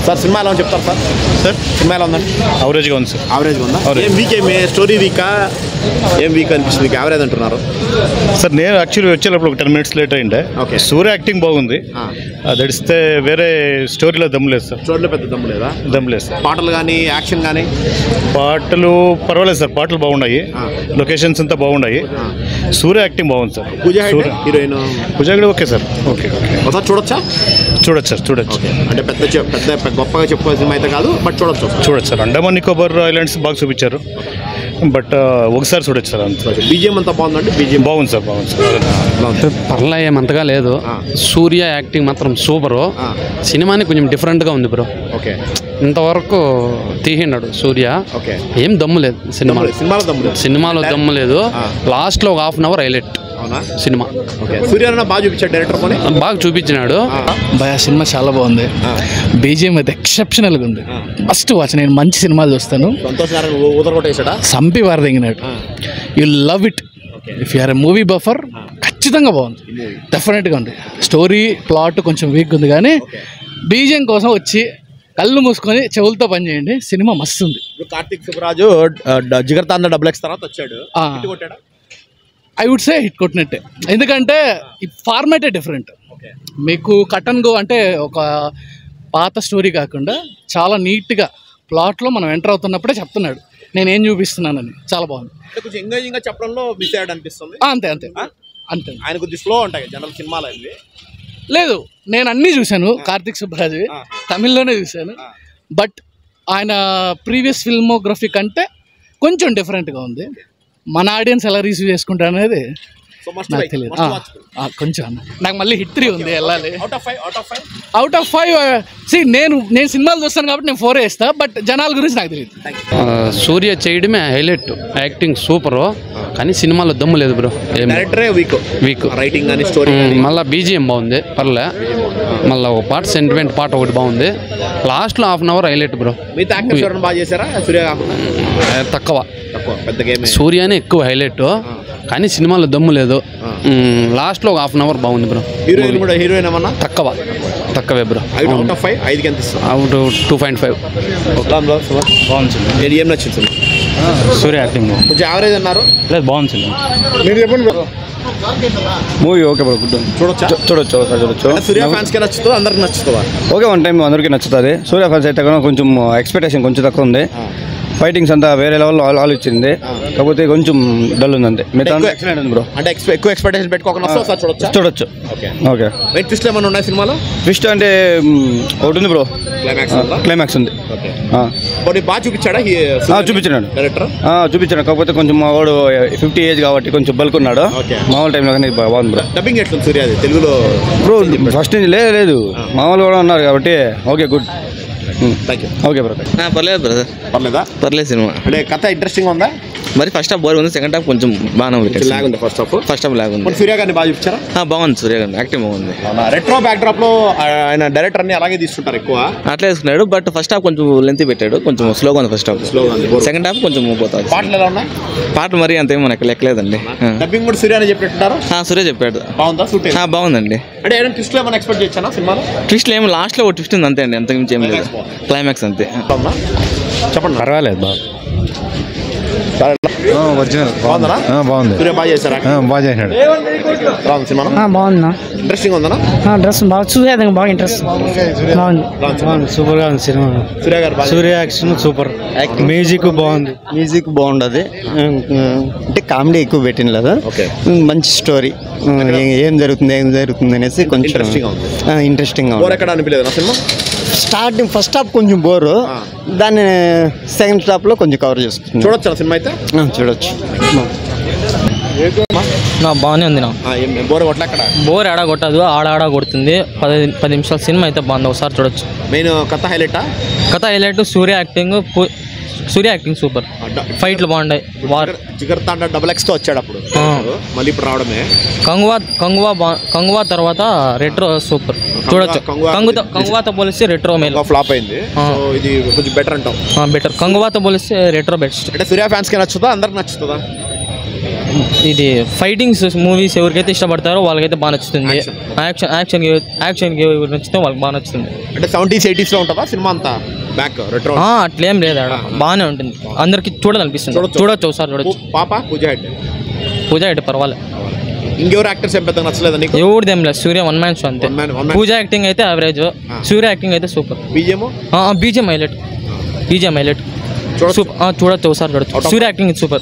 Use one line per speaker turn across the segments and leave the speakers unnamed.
Sir cinema ఎలా చెప్తారు sir?
Sir
cinema ఎలా ఉందండి?
యావరేజ్గా ఉంది సార్.
యావరేజ్గా ఉందా? ఏం వీక్ ఏమి స్టోరీ వీకా ఏం వీక్ అనిపిస్తుంది? మీకు యావరేజ్ అంటున్నారు
సార్. నేను యాక్చువల్లీ వచ్చేటప్పుడు ఒక 10 minutes లేట్ అయిండే.
ఓకే.
సూర్య యాక్టింగ్ బాగుంది. దడిస్తే వేరే స్టోరీలో దమ్ము లేదు సార్.
స్టోరీలో పెద్ద దమ్ము లేదా?
దమ్ము లేదు సార్.
పాటలు కానీ యాక్షన్ కానీ?
పాటలు పర్వాలేదు సార్, పాటలు బాగున్నాయి, లొకేషన్స్ అంతా బాగున్నాయి. సూర్య యాక్టింగ్ బాగుంది సార్.
పూజ హీరోయిన్
పూజ కూడా ఓకే సార్. ఓకే
ఒకసారి చూడొచ్చా?
చూడొచ్చు సార్, చూడొచ్చు.
అంటే పెద్ద గొప్పగా చెప్పుకోవాల్సిన అయితే కాదు, బట్ చూడొచ్చు
సార్. అండమాన్ నికోబార్ ఐలాండ్స్ బాగా చూపించారు, బట్ ఒకసారి చూడొచ్చు సార్. అంత
బీజిఎం అంతా బాగుందండి. బీజిఎం బాగుంది
సార్, బాగుంది సార్.
పర్లే ఏమంతగా లేదు. సూర్య యాక్టింగ్ మాత్రం సూపరు. సినిమాని కొంచెం డిఫరెంట్గా ఉంది బ్రో.
ఓకే.
ఇంతవరకు తీహిన్నాడు సూర్య.
ఓకే.
ఏం దమ్ము లేదు సినిమాలో దమ్ము లేదు. లాస్ట్లో ఒక ½ అవర్ హైలైట్ సినిమా.
సూర్య బాగా చూపించాడు డైరెక్టర్,
బాగా చూపించినాడు.
సినిమా చాలా బాగుంది. బీజిఎం అయితే ఎక్సెప్షనల్గా ఉంది. Must watch. నేను మంచి సినిమాలు చూస్తాను. సంపి వారదగినాడు. You love it if you are a movie buffer. ఖచ్చితంగా బాగుంది, డెఫినెట్గా ఉంది. స్టోరీ ప్లాట్ కొంచెం వీక్ ఉంది, కానీ బీజిఎం కోసం వచ్చి కళ్ళు మూసుకొని చెవులతో పని చేయండి. సినిమా మస్తు ఉంది.
కార్తిక్ సుబ్బరాజు జిగర్తాండ XX తర్వాత వచ్చాడు.
ఐ వుడ్ సే హిట్ కొట్టినట్టే. ఎందుకంటే ఈ ఫార్మాటే డిఫరెంట్. మీకు కట్ అండ్ గో అంటే ఒక పాత స్టోరీ కాకుండా చాలా నీట్గా ప్లాట్లో మనం ఎంటర్ అవుతున్నప్పుడే చెప్తున్నాడు నేనేం చూపిస్తున్నానని. చాలా బాగుంది.
కొంచెం ఎంగేజింగ్గా చెప్పడంలో మిస్ అయ్యాడు అనిపిస్తుంది.
అంతే అంతే అంతే.
ఆయన కొద్దిగా స్లో ఉంటాయి జనరల్ సినిమాలు అవి.
లేదు, నేను అన్నీ చూశాను కార్తిక్ సుబ్బరాజు, తమిళ్లోనే చూశాను. బట్ ఆయన ప్రీవియస్ ఫిల్మోగ్రఫీ కంటే కొంచెం డిఫరెంట్గా ఉంది. మన ఆడియన్స్ ఎలా రిసీవ్ చేసుకుంటారు అనేది నాకు తెలియదు. కొంచెం నాకు మళ్ళీ హిట్ 3 ఉంది, వెళ్ళాలి. అవుట్ ఆఫ్ 5 నేను సినిమాలు చూస్తాను కాబట్టి నేను 4 వేస్తా. బట్ జనాల గురించి నాకు తెలియదు.
సూర్య చేయడమే హైలైట్. యాక్టింగ్ సూపరు, కానీ సినిమాలో దమ్ము లేదు బ్రో. వీక్
రైటింగ్ కానీ స్టోరీ.
మళ్ళీ బీజిఎం బాగుంది, పర్లే. మళ్ళీ ఒక పాట సెంటిమెంట్ పాట ఒకటి బాగుంది. లాస్ట్లో ½ అవర్ హైలైట్ బ్రో. తక్కువ. సూర్యనే ఎక్కువ హైలైట్, కానీ సినిమాలో దమ్ము లేదు. లాస్ట్లో ఒక ½ అవర్ బాగుంది బ్రో.
హీరోయిన్
తక్కువే బ్రో.
Out of 5
out 2.5.
బాగుంది. ఏం నచ్చింది?
సూర్య యాక్టింగ్
కొంచెం యావరేజ్ అన్నారు.
లేదు, బాగుంది.
మీరు చెప్పండి.
Movie okay bro, good. చూడొచ్చు.
సూర్య ఫ్యాన్స్ కి నచ్చుతుందా? అందరికి నచ్చుతుందా?
ఓకే, వన్ టైం అందరికీ నచ్చుతుంది. సూర్య ఫ్యాన్స్ అయితే కొంచెం ఎక్స్పెక్టేషన్ కొంచెం తక్కువ ఉంది. ఫైటింగ్స్ అంతా వేరే లెవెల్లో ఆలోచించింది, కాకపోతే కొంచెం డల్ ఉంది అంతే. మిగతా ఎక్సలెంట్ ఉంది బ్రో.
అంటే ఎక్కువ ఎక్స్పెక్టేషన్ పెట్టుకోకుండా చూడొచ్చు. ఓకే. ట్విస్ట్ ఏమైనా ఉన్నాయి సినిమాలో? ట్విస్ట్
అంటే ఒకటి ఉంది బ్రో, క్లైమాక్స్ ఉంది.
బాగా చూపించాడా?
చూపించాడు డైరెక్టర్, చూపించాడు. కాకపోతే కొంచెం మా వాడు 50 ఏజ్ కాబట్టి కొంచెం బల్క్ ఉన్నాడు. మామూలు టైంలో కానీ బాగుంది బ్రో.
డబ్బింగ్ ఎట్లుంది సూర్య తెలుగులో?
బ్రో ఫస్ట్ నుంచి లేదు, మామూలు కూడా ఉన్నారు కాబట్టి ఓకే, గుడ్. Okay bro.
పర్లేదు బ్రదర్. పర్లేదు సినిమా.
అంటే కథ ఇంట్రెస్టింగ్ ఉందా?
మరి ఫస్ట్ హాఫ్ బోర్ ఉంది, సెకండ్ హాఫ్ కొంచెం బాగానే ఉంది.
ఫస్ట్ హాఫ్ లాగ్ ఉంది. సూర్య గారిని బాగా చూపించారా?
బాగుంది. సూర్య గారిని యాక్టింగ్ బాగుంది.
రెట్రో బ్యాక్ డ్రాప్ లో ఆయన డైరెక్టర్ అన్ని అలాగే తీసుకుంటారు, ఎక్కువ
అట్లా వేసుకున్నాడు. బట్ ఫస్ట్ హాఫ్ కొంచెం లెంత్ పెట్టాడు, కొంచెం స్లోగా ఉంది. ఫస్ట్ హాఫ్ సెకండ్ హాఫ్ కొంచెం పోతుంది.
పాటలు ఎలా ఉన్నాయి?
పాటలు మరి అంతేమో మనకి లెక్కలేదండి.
డబ్బింగ్ కూడా సూర్య అని చెప్పినట్టున్నారు.
సూర్య చెప్పాడు.
బాగుందా?
బాగుందండి.
అంటే ఏమైనా ట్విస్ట్ ఏమైనా ఎక్స్పెక్ట్ చేశానా సినిమాలో?
ట్విస్ట్ ఏమో లాస్ట్ లో ఒక ట్విస్ట్ ఉంది అంతే అండి, అంతకుమించి ఏం లేదు. క్లైమాక్స్ అంతే.
చెప్పండి.
పర్వాలేదు, బాగా
బాగుంది. సూర్య బాగా చేశారా?
బాగా చేశాడు.
బాగుందా?
ఇంట్రెస్టింగ్ ఉందా?
డ్రెస్ బాగా చూసేది, బాగా ఇంట్రెస్ట్. బాగుంది, సూపర్ గా ఉంది సినిమా. సూర్య యాక్షన్ సూపర్, మ్యూజిక్ బాగుంది.
మ్యూజిక్ బాగుండదు అంటే కామెడీ ఎక్కువ పెట్టిన లేదా, మంచి స్టోరీ. ఏం జరుగుతుంది అనేసి కొంచెం ఇంట్రెస్టింగ్ గా ఉంది. స్టార్టింగ్ ఫస్ట్ హాఫ్ కొంచెం బోరు, దాన్ని సెకండ్ హాఫ్ లో కొంచెం కవర్ చేసుకుంటాం.
చూడొచ్చు సినిమా అయితే?
చూడొచ్చు.
బాగానే ఉంది.
బోర్
ఆడ కొట్టదు, ఆడ కొడుతుంది. 10 నిమిషాల సినిమా అయితే బాగుంది, ఒకసారి చూడొచ్చు.
మెయిన్ కథ హైలైట్
సూర్య యాక్టింగ్ సూపర్. ఫైట్లు బాగున్నాయి.
జిగర్తాండ XX తో వచ్చాడు అప్పుడు, మళ్ళీ ఇప్పుడు రావడమే.
కంగువా తర్వాత రెట్రో సూపర్, చూడొచ్చు. కంగువాతో పోలిస్తే రెట్రో మేలు.
ఫ్లాప్ అయింది, ఇది కొంచెం బెటర్ అంటాం.
బెటర్. కంగువాతో పోలిస్తే రెట్రో బెస్ట్.
అంటే సూర్య ఫ్యాన్స్ కి నచ్చుతుందా? అందరికి నచ్చుతుందా?
ఇది ఫైటింగ్స్ మూవీస్ ఎవరికైతే ఇష్టపడతారో వాళ్ళకైతే బాగా నచ్చుతుంది. యాక్షన్ నచ్చితే వాళ్ళకి బాగా నచ్చుతుంది.
అంటే 70s 80s లో ఉంటుందా సినిమా అంతా బ్యాక్ రెట్రో?
అట్లేం లేదు, బాగానే ఉంటుంది, అందరికి చూడాలనిపిస్తుంది. చూడొచ్చు ఒకసారి చూడొచ్చు.
పాప పూజ హెడ్ పర్వాలేదు. ఇంకెవరు యాక్టర్స్ ఏం పెద్దగా నచ్చలేదు నీకు?
ఎవరిదేం లేదు, సూర్య వన్ మ్యాన్ షో అంతే. పూజ యాక్టింగ్ అయితే యావరేజ్, సూర్య యాక్టింగ్ అయితే సూపర్. BGM highlight. చూడొచ్చు ఒకసారి చూడొచ్చు. సూర్య యాక్టింగ్ సూపర్.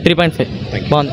3.5 బాగుంది.